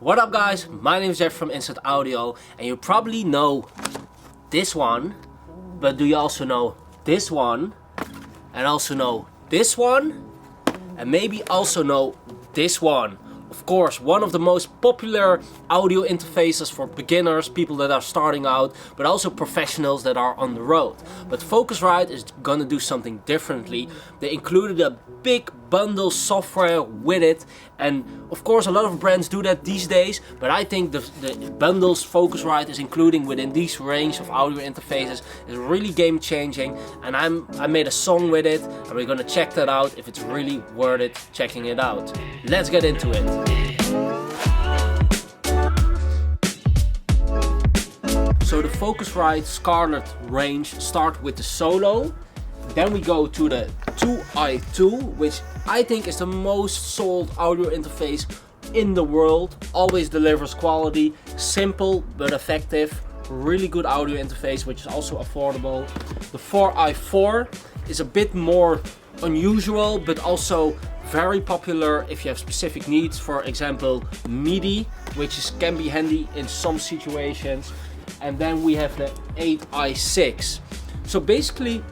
What up guys, my name is Jeff from Instant Audio and you probably know this one, but do you also know this one and also know this one and maybe also know this one? Of course, one of the most popular audio interfaces for beginners, people that are starting out, but also professionals that are on the road. But Focusrite is gonna do something differently. They included a big bundle software with it, and of course a lot of brands do that these days, but I think the bundles Focusrite is including within this range of audio interfaces is really game changing, and I made a song with it and we're gonna check that out if it's really worth it checking it out. Let's get into it. So the Focusrite Scarlett range start with the Solo, then we go to the 2i2, which I think is the most sold audio interface in the world. Always delivers quality, simple but effective, really good audio interface which is also affordable. The 4i4 is a bit more unusual but also very popular if you have specific needs, for example MIDI, which can be handy in some situations. And then we have the 8i6. So basically,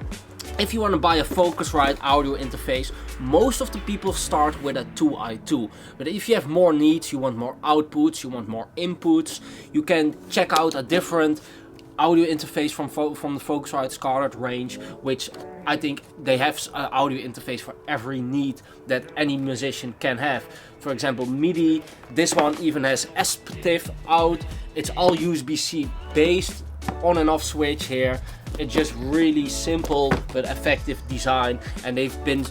if you want to buy a Focusrite audio interface, most of the people start with a 2i2. But if you have more needs, you want more outputs, you want more inputs, you can check out a different audio interface from the Focusrite Scarlett range, which I think they have an audio interface for every need that any musician can have. For example, MIDI, this one even has SPTIF out. It's all USB-C based, on and off switch here. It's just really simple but effective design, and they've been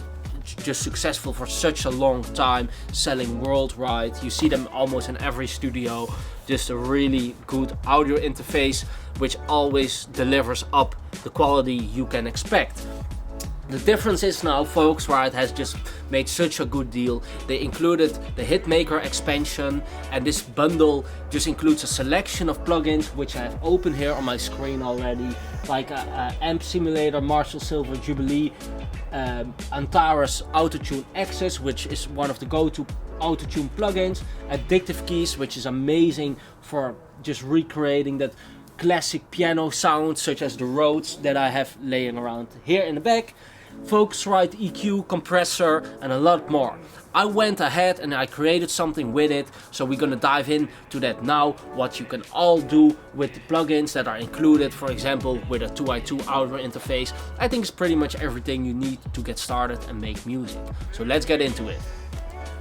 just successful for such a long time, selling worldwide. You see them almost in every studio. Just a really good audio interface which always delivers up the quality you can expect. The difference is now Focusrite has just made such a good deal. They included the Hitmaker Expansion, and this bundle just includes a selection of plugins which I have open here on my screen already, like a Amp Simulator, Marshall Silver Jubilee, Antares Autotune Access, which is one of the go-to autotune plugins, Addictive Keys, which is amazing for just recreating that classic piano sound, such as the Rhodes that I have laying around here in the back, Focusrite EQ compressor, and a lot more. I went ahead and I created something with it, so we're gonna dive into that now, what you can all do with the plugins that are included. For example, with a 2i2 audio interface, I think it's pretty much everything you need to get started and make music. So let's get into it.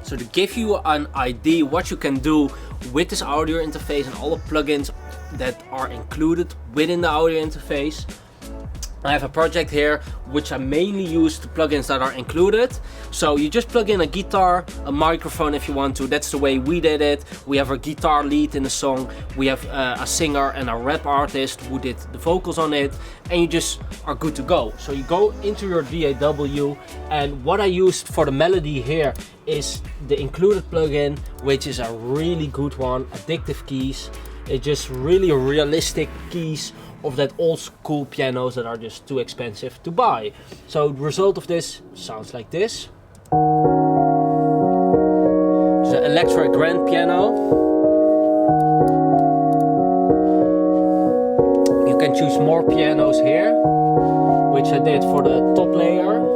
So to give you an idea what you can do with this audio interface and all the plugins that are included within the audio interface, I have a project here which I mainly use the plugins that are included. So you just plug in a guitar, a microphone if you want to. That's the way we did it. We have a guitar lead in the song. We have a singer and a rap artist who did the vocals on it, and you just are good to go. So you go into your DAW, and what I used for the melody here is the included plugin, which is a really good one, Addictive Keys. It's just really realistic keys of that old school pianos that are just too expensive to buy. So the result of this sounds like this. It's an electric grand piano. You can choose more pianos here, which I did for the top layer.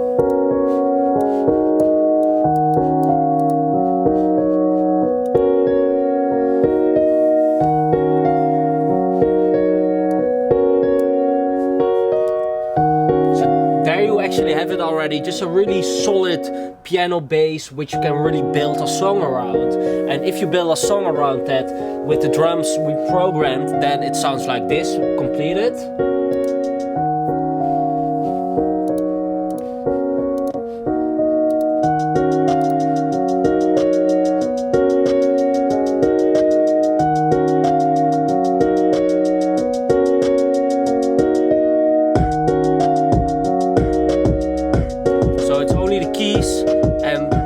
Actually have it already, just a really solid piano base which you can really build a song around. And if you build a song around that with the drums we programmed, then it sounds like this, completed.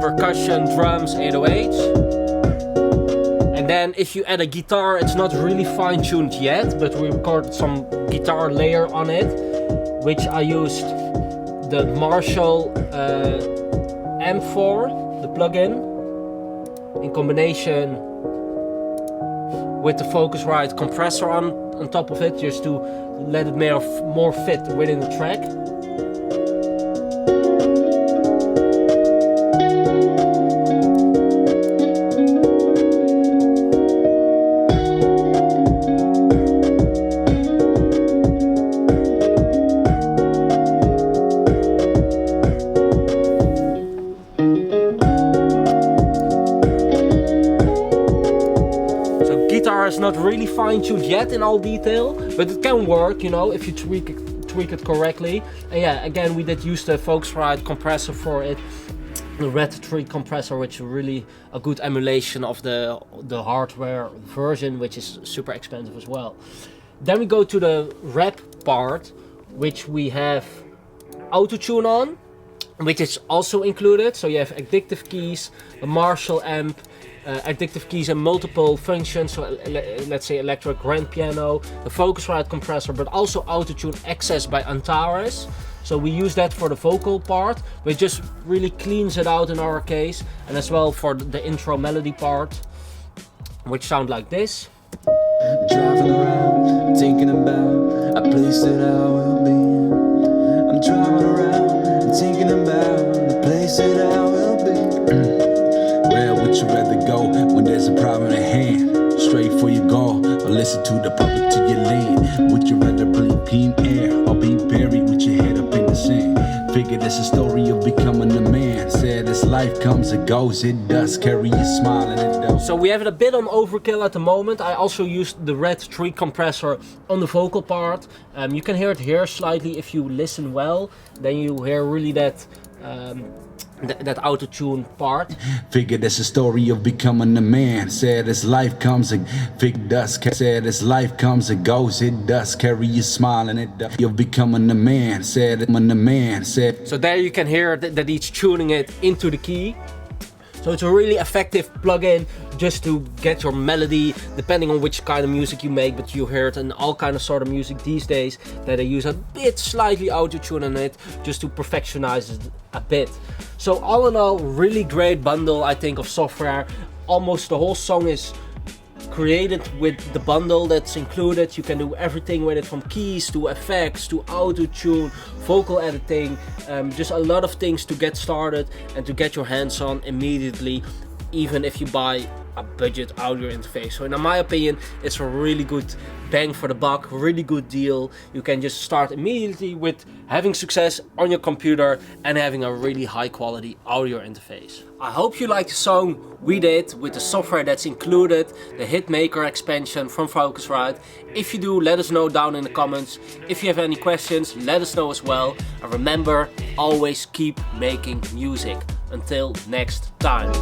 Percussion, drums, 808s. And then if you add a guitar, it's not really fine-tuned yet, but we recorded some guitar layer on it, which I used the Marshall M4, the plugin, in combination with the Focusrite compressor on top of it, just to let it more fit within the track. Guitar is not really fine-tuned yet in all detail, but it can work, you know, if you tweak it correctly. And yeah, again, we did use the Focusrite compressor for it, the Red 3 compressor, which is really a good emulation of the hardware version, which is super expensive as well. Then we go to the rap part, which we have auto-tune on, which is also included. So you have addictive keys, a Marshall amp, addictive keys and multiple functions, so let's say electric grand piano, the Focusrite compressor, but also auto-tune access by Antares. So we use that for the vocal part, which just really cleans it out in our case, and as well for the intro melody part, which sound like this. Driving around, thinking about a place that I will be. I'm driving around, thinking about a place that I will be. Where would you rather go when there's a problem at hand? Straight for your goal, or listen to the public to your land? Would you rather breathe clean air, or be buried with your head up in the sand? Figured it's a story of becoming a man. Said as life comes and goes, it does carry a smile and it does. So we have it a bit on overkill at the moment. I also used the Red 3 compressor on the vocal part. You can hear it here slightly if you listen well. Then you hear really that that auto-tune part. Figured it's a story of becoming a man. Said as life comes and said as life comes and goes, it does carry a smile and it does. You're becoming a man. Said I'm a man. Said. So there you can hear that he's tuning it into the key. So it's a really effective plugin just to get your melody, depending on which kind of music you make, but you hear it in all kind of sort of music these days, that they use a bit slightly auto-tune on it just to perfectionize it a bit. So all in all, really great bundle, I think, of software. Almost the whole song is created with the bundle that's included. You can do everything with it, from keys to effects to auto-tune, vocal editing, just a lot of things to get started and to get your hands on immediately, even if you buy a budget audio interface. So in my opinion, it's a really good bang for the buck, really good deal. You can just start immediately with having success on your computer and having a really high quality audio interface. I hope you liked the song we did with the software that's included, the Hitmaker expansion from Focusrite. If you do, let us know down in the comments. If you have any questions, let us know as well. And remember, always keep making music. Until next time.